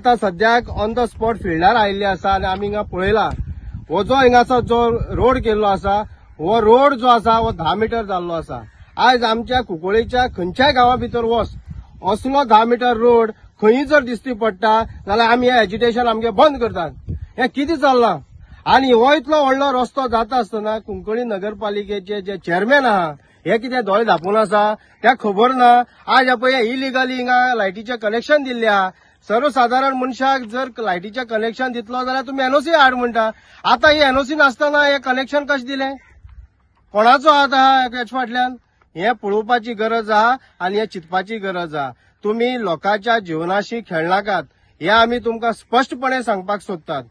आता सद्याक on the spot fielder आयिल्ले आसा आनी आमी हिंगा पळयला हो जो हिंगाचो जो रोड केल्लो आसा हो रोड जो आसा हो 10 मीटर जाल्लो आसा। आज आमच्या कुंकळ्ळेच्या खंयच्याय गांवा भितर वच असलो 10 मीटर रोड खंयी जर दिसती पडटा जाल्यार आमी हे एज्युटेशन आमगे बंद करतात। हे कितें चल्लां आनी हो इतलो व्हडलो रस्तो जाता आसतना कुंकळ्ळी नगरपालिकेचे जे चेअरमॅन आहा हे कितें दोळे धापून आसा त्या खबर ना। आज पळय इलिगली हिंगा लायटीचे कनेक्शन दिल्ले आहा। सर्वसाधारण मनशाक जर लायटीचे कनेक्शन दितलो जाल्यार तुम्ही एनओसी हाड म्हणटा। आता ही एनओसी नासतना हे कनेक्शन कशें दिले, कोणाचो हात आहा हेच्या फाटल्यान? हे पळोवपाची गरज आहा आनी हे चिंतपाची गरज आहा। तुम्ही लोकांच्या जिवनाशी खेळनाकात हे आमी तुमकां स्पष्टपणे सांगपाक सोदतात।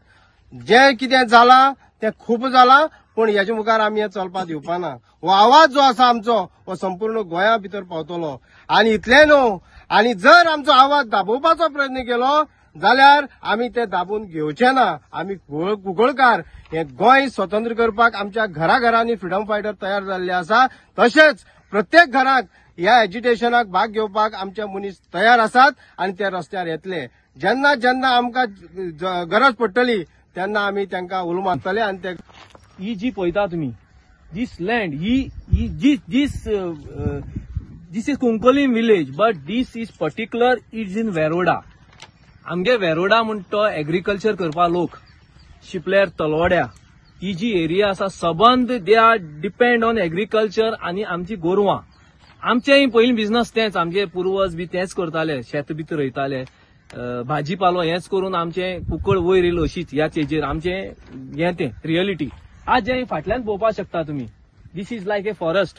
जे कितें जाला ते खूब जाला पण हेच्या मुखार आमी हे चलपाक दिवपाना। हो आवाज जो आसा आमचो हो संपूर्ण गोंया भितर पावतलो आनी इतलें न्हू आनी जर आमचो आवाज दाबोवपाचो प्रयत्न केलो जाल्यार आमी ते दाबून घेवचे ना। आमी कुंकळकार हे गोंय स्वतंत्र करपाक आमच्या घराघरांनी फ्रीडम फायटर तयार जाल्ले आसा। तशेंच प्रत्येक घराक ह्या एज्युटेशनाक भाग घेवपाक आमचे मनीस तयार आसात आनी ते रस्त्यार येतले। जेन्ना जेन्ना आमकां गरज पडटली तेन्ना आमी तांकां उलो मारतले आनी ते ही जी पळयता तुमी this land this is Cuncolim village but this is particular is in Veroda. आमगे वेरोडा म्हणटा तो एग्रीकल्चर करपा लोक शिपल्यार तलवड्या ही जी एरिया आसा सबंद they are depend on agriculture आनी आमची गोरवां। आमचेय पयलीं बिझनस तेंच, आमचे पुर्वज बी तेंच करताले, शेत बी रोयताले, भाजीपालो हेच करून आमचे कुंकळ वयर येयलो अशीच ह्या स्टेजीर आमचे हे ते रियलिटी। आज जे फाटल्यान पळोवपाक शकता तुमी this is like a forest,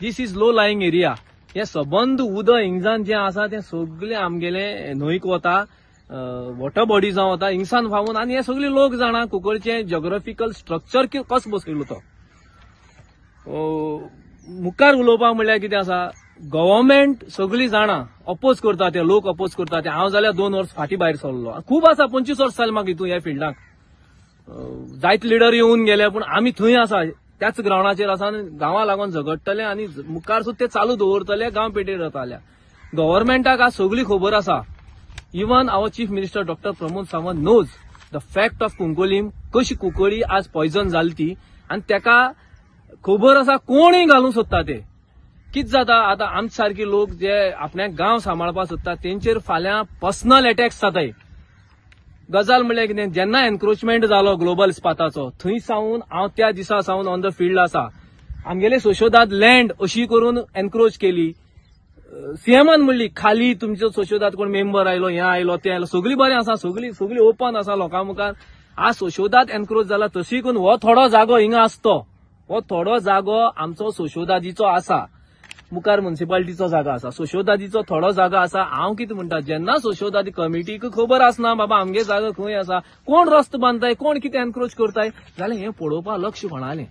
this is low lying area. हे सबंद उदक हिंगसान जे आसा ते सगळे आमगेले न्हंयक वता, वॉटर बॉडी जावन वता हिंगसान फावून आनी हे सगळे लोक जाणा कुंकळचे जॉग्राफिकल स्ट्रक्चर कसो बसयलो तो। मुखार उलोवपाक म्हणल्यार कितें आसा, गव्हर्नमेंट सगळी जाणा अपोज करता ते लोक अपोज करता ते। हांव जाल्यार 2 वर्स फाटीं भायर सरलो, खूब आसा 25 वर्स जाले म्हाका हितून ह्या फिल्डाक। जायते लिडर येवन गेले पण आमी थंय आसा त्याच ग्राउंडाचेर आसा आनी गांवां लागून झगडटले आनी मुखार सुद्दां ते चालू दवरतले गांव पेटेर जाताले। गव्हर्नमेंटाक आज सगळी खबर आसा। Even our chief minister doctor Pramod Sawant knows the fact of Cuncolim कशी कुंकळ्ळी आज पॉयझन जाली ती आनी तेका खबर आसा कोणूय घालूंक सोदता ते। कितें जाता आतां आमचे सारखे लोक जे आपल्याक गांव सांबाळपाक सोदता तेंचेर फाल्यां पर्सनल अटॅक्स जाताय। गजाल म्हणल्यार कितें, जेन्ना एनक्रोचमेंट जालो ग्लोबल इस्पाताचो थंय सावन हांव त्या दिसा सावन ऑन द फील्ड आसा। आमगेले सोशोदात लँड अशी करून एनक्रोच केली। सीएमान म्हणली खाली तुमचो सोशोदात कोण मेंबर आयलो हे आयलो ते आयलो सगळी बरें आसा, सगळी ओपन आसा लोकां मुखार। आज सोशोदात एनक्रोच जाला तशी करून हो थोडो जागो हिंगा आसतो, हो थोडो जागो आमचो सोशोदादीचो आसा, मुखार म्युनिसिपालिटीचो जागो आसा, सोशोदादीचो थोडो जागो आसा। हांव कितें म्हणटा, जेन्ना सोशोदादी कमिटीक खबर आसना बाबा आमगे जागो खंय आसा, कोण रस्तो बांदताय, कोण कितें एनक्रोच करताय जाल्यार हें पळोवपाक लक्ष कोणालें।